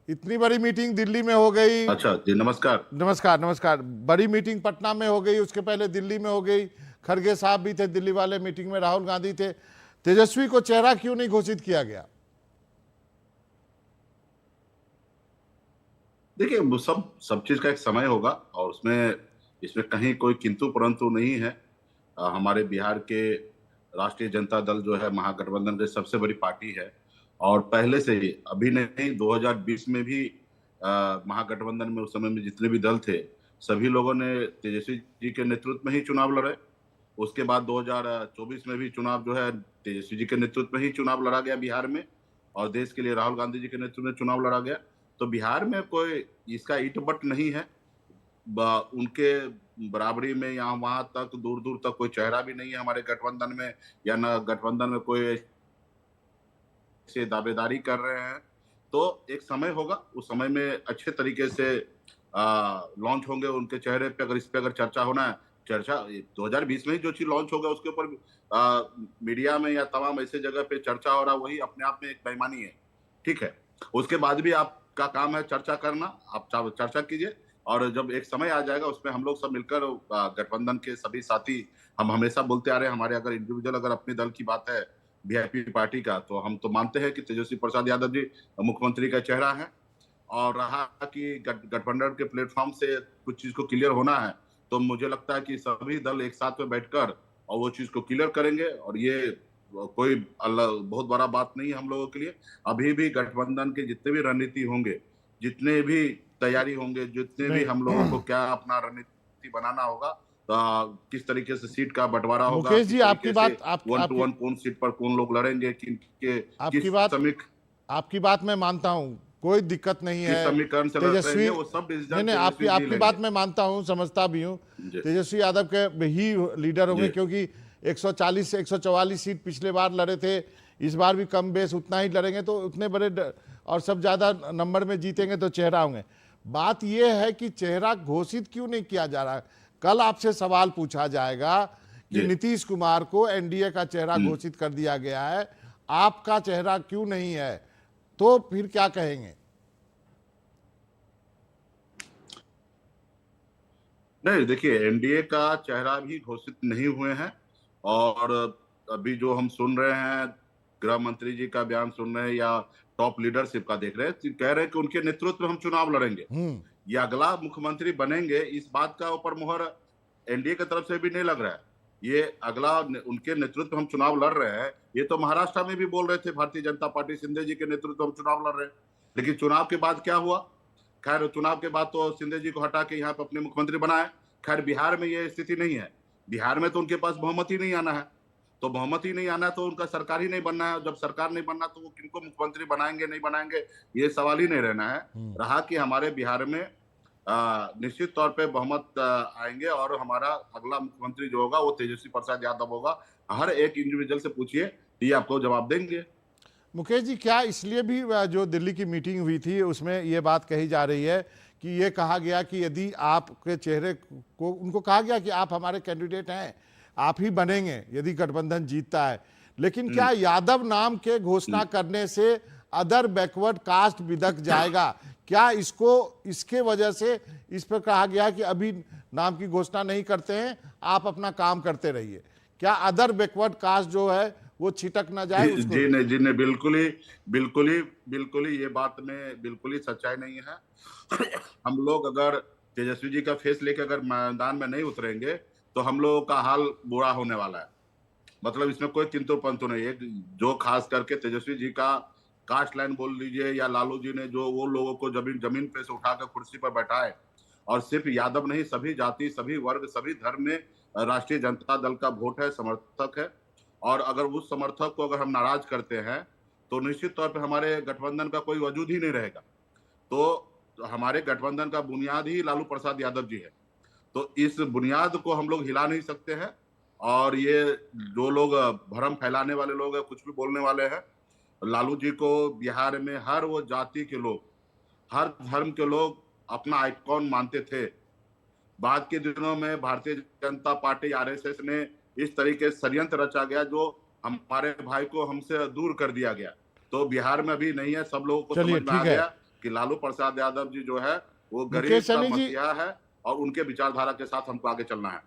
इतनी बड़ी मीटिंग दिल्ली में हो गई। अच्छा जी, नमस्कार। नमस्कार नमस्कार। बड़ी मीटिंग पटना में हो गई, उसके पहले दिल्ली में हो गई। खड़गे साहब भी थे दिल्ली वाले मीटिंग में, राहुल गांधी थे। तेजस्वी को चेहरा क्यों नहीं घोषित किया गया? देखिए, वो सब सब चीज का एक समय होगा और उसमें इसमें कहीं कोई किंतु परंतु नहीं है। हमारे बिहार के राष्ट्रीय जनता दल जो है महागठबंधन की सबसे बड़ी पार्टी है और पहले से ही, अभी नहीं 2020 में भी महागठबंधन में उस समय में जितने भी दल थे सभी लोगों ने तेजस्वी जी के नेतृत्व में ही चुनाव लड़े। उसके बाद 2024 में भी चुनाव जो है तेजस्वी जी के नेतृत्व में ही चुनाव लड़ा गया बिहार में और देश के लिए राहुल गांधी जी के नेतृत्व में चुनाव लड़ा गया। तो बिहार में कोई इसका ईट बट नहीं है। उनके बराबरी में यहाँ वहां तक दूर दूर तक कोई चेहरा भी नहीं है हमारे गठबंधन में, या न गठबंधन में कोई ऐसे दावेदारी कर रहे हैं। तो एक समय होगा, उस समय में अच्छे तरीके से लॉन्च होंगे उनके चेहरे पे। अगर इस पे अगर चर्चा होना है, चर्चा 2020 में ही जो चीज लॉन्च होगा उसके ऊपर मीडिया में या तमाम ऐसे जगह पे चर्चा हो रहा, वही अपने आप में एक बेईमानी है। ठीक है, उसके बाद भी आपका काम है चर्चा करना, आप चर्चा कीजिए और जब एक समय आ जाएगा उसमें हम लोग सब मिलकर गठबंधन के सभी साथी, हम हमेशा बोलते आ रहे हैं, हमारे अगर इंडिविजुअल अगर अपने दल की बात है वीआईपी पार्टी का, तो हम तो मानते हैं कि तेजस्वी प्रसाद यादव जी मुख्यमंत्री का चेहरा है। और रहा कि गठबंधन के प्लेटफॉर्म से कुछ चीज को क्लियर होना है, तो मुझे लगता है कि सभी दल एक साथ में बैठकर और वो चीज को क्लियर करेंगे और ये कोई बहुत बड़ा बात नहीं है हम लोगों के लिए। अभी भी गठबंधन के जितने भी रणनीति होंगे, जितने भी तैयारी होंगे, जितने भी हम लोगों को क्या अपना रणनीति बनाना होगा, किस तरीके से सीट का बंटवारा होगा, मुकेश जी, किस आपकी तरीके से बात आप, वन टू आपकी वन कौन सीट पर कौन लोग लड़ेंगे, आपकी किस बात समीक आपकी बात मैं मानता हूं, कोई दिक्कत नहीं किस है। समीकरण से लड़ेंगे, तेजस्वी, वो सब नहीं डिसीजन नहीं, आपकी तेजस्वी जी आपकी लेंगे। बात मैं मानता हूं, समझता भी हूं। जी तेजस्वी यादव के ही लीडर होंगे, जी क्योंकि 140 से 144 सीट पिछले बार लड़े थे। इस बार भी कम बेस उतना ही लड़ेंगे, तो उतने बड़े और सब ज़्यादा नंबर में जीतेंगे तो चेहरा होंगे। बात यह है कि चेहरा घोषित क्यों नहीं किया जा रहा है? कल आपसे सवाल पूछा जाएगा कि जी। नीतीश कुमार को एनडीए का चेहरा हम्म। घोषित कर दिया गया है, आपका चेहरा क्यों नहीं है? तो फिर क्या कहेंगे? नहीं, देखिए, एनडीए का चेहरा भी घोषित नहीं हुए हैं और अभी जो हम सुन रहे हैं, गृह मंत्री जी का बयान सुन रहे हैं या टॉप लीडरशिप का देख रहे हैं, तो कह रहे हैं कि उनके नेतृत्व में हम चुनाव लड़ेंगे या अगला मुख्यमंत्री बनेंगे। इस बात का ऊपर मुहर एनडीए की तरफ से भी नहीं लग रहा है। ये अगला उनके नेतृत्व में हम चुनाव लड़ रहे हैं, ये तो महाराष्ट्र में भी बोल रहे थे भारतीय जनता पार्टी, शिंदे जी के नेतृत्व में हम चुनाव लड़ रहे हैं। लेकिन चुनाव के बाद क्या हुआ? खैर, चुनाव के बाद तो शिंदे जी को हटा के यहाँ पे अपने मुख्यमंत्री बनाए। खैर, बिहार में ये स्थिति नहीं है। बिहार में तो उनके पास बहुमत ही नहीं आना है, तो बहुमत ही नहीं आना है तो उनका सरकार ही नहीं बनना है। जब सरकार नहीं बनना तो वो किनको मुख्यमंत्री बनाएंगे नहीं बनाएंगे, ये सवाल ही नहीं रहना है। रहा कि हमारे बिहार में निश्चित तौर पे बहुमत आएंगे और हमारा अगला मुख्यमंत्री जो होगा वो तेजस्वी प्रसाद यादव होगा। हर एक इंडिविजुअल से पूछिए, ये आपको जवाब देंगे। मुकेश जी, क्या इसलिए भी जो दिल्ली की मीटिंग हुई थी उसमें ये बात कही जा रही है कि ये कहा गया कि यदि आपके चेहरे को, उनको कहा गया कि आप हमारे कैंडिडेट हैं, आप ही बनेंगे यदि गठबंधन जीतता है, लेकिन क्या यादव नाम के घोषणा करने से अदर बैकवर्ड कास्ट बिदक जाएगा? क्या इसके वजह से इस पर कहा गया कि अभी नाम की घोषणा नहीं करते हैं, आप अपना काम करते रहिए? क्या अदर बैकवर्ड कास्ट जो है वो छिटक ना जाए उसको? जी ने बिल्कुल ही ये बात में बिल्कुल ही सच्चाई नहीं है। हम लोग अगर तेजस्वी जी का फेस लेके अगर मैदान में नहीं उतरेंगे तो हम लोगों का हाल बुरा होने वाला है। मतलब इसमें कोई किंतु परंतु नहीं है। जो खास करके तेजस्वी जी का कास्ट लाइन बोल लीजिए या लालू जी ने जो वो लोगों को जमीन पे से उठाकर कुर्सी पर बैठाए, और सिर्फ यादव नहीं, सभी जाति, सभी वर्ग, सभी धर्म में राष्ट्रीय जनता दल का वोट है, समर्थक है। और अगर उस समर्थक को अगर हम नाराज करते हैं तो निश्चित तौर पे हमारे गठबंधन का कोई वजूद ही नहीं रहेगा। तो हमारे गठबंधन का बुनियाद ही लालू प्रसाद यादव जी है। तो इस बुनियाद को हम लोग हिला नहीं सकते हैं। और ये जो लोग भ्रम फैलाने वाले लोग हैं, कुछ भी बोलने वाले हैं, लालू जी को बिहार में हर वो जाति के लोग, हर धर्म के लोग अपना आइकॉन मानते थे। बाद के दिनों में भारतीय जनता पार्टी, आरएसएस ने इस तरीके से षड्यंत्र रचा गया जो हमारे भाई को हमसे दूर कर दिया गया। तो बिहार में भी नहीं है, सब लोगों को चलिए समझ में आ ठीक है। गया कि लालू प्रसाद यादव जी जो है वो गरीब मुकेश का सहनी जी, मसीहा है और उनके विचारधारा के साथ हमको आगे चलना है।